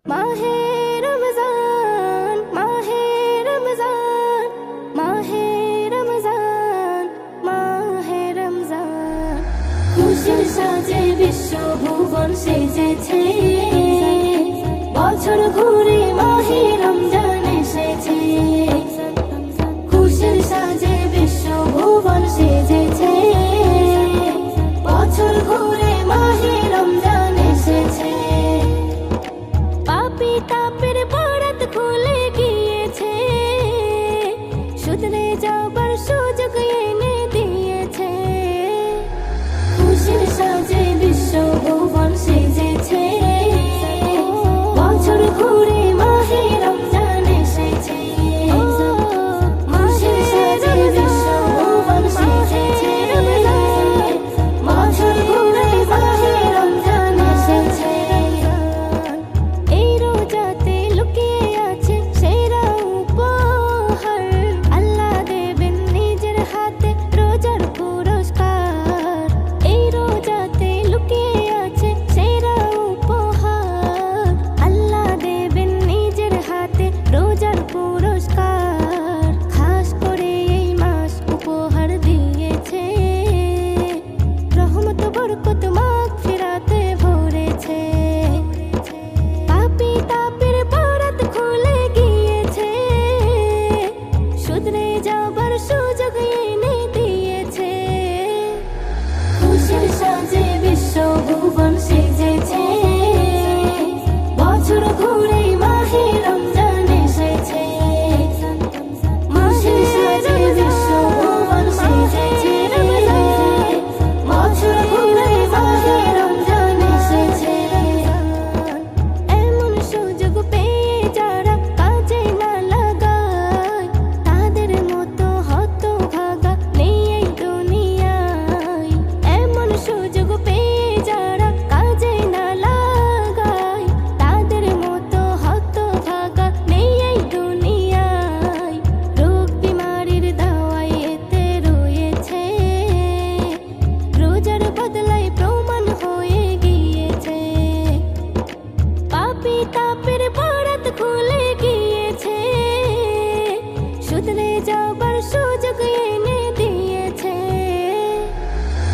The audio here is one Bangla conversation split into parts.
माहे रमजान माहे रमजान माहे रमजान माहे रमजान খুশির সাজে বিশ্ব ভুবন সেজেছে বছর ঘুরে মাহে রমজান এসেছে খুশির সাজে বিশ্ব ভুবন সেজেছে বছর ঘুরে মাহে রমজান এসেছে পাপী তাপের বরাত খুলে গিয়েছে শুধরে যাবার সুযোগ এনে দিয়েছে খুশির সাজে বিশ্ব ভুবন সেজেছে বছর ঘুরে মাহে রমজান এসেছে খুশির সাজে বিশ্ব ভুবন সেজেছে বছর ঘুরে মাহে রমজান এসেছে এই রোজাতে লুকিয়ে আছে সেরা উপহার আল্লাহ দেবেন নিজের হাতে রোজার পুরস্কার এই রোজাতে লুকিয়ে আছে সেরা উপহার আল্লাহ দেবেন নিজের হাতে রোজার পুরস্কার খাস করে এই মাস উপহার দিয়েছে রহমত বরকত মাগফিরাতে ভরেছে পাপী তাপের বরাত খুলে গিয়েছে শুধরে যাবার সুযোগ এনে দিয়েছে খুশির সাজে বিশ্ব ভুবন সেজেছে বছর ঘুরে মাহে রমজান এসেছে খুশির সাজে বিশ্ব ভুবন সেজেছে বছর ঘুরে মাহে রমজান এসেছে এমন সুযোগ পেয়ে যারা কাজে না লাগায় তাদের মতো হতভাগা নেই এই দুনিয়ায় এমন সুযোগ পেয়ে যারা কাজে না লাগায় তাদের মতো হতভাগা নেই এই দুনিয়ায় রোগ বিমারির দাওয়াই এতে রয়েছে রোজার বদলায় প্রমাণ হয়ে গিয়েছে পাপী তাপের বরাত খুলে গিয়েছে শুধরে যাবার সুযোগ এনে দিয়েছে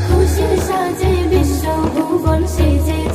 খুশির সাজে বিশ্ব ভুবন সেজেছে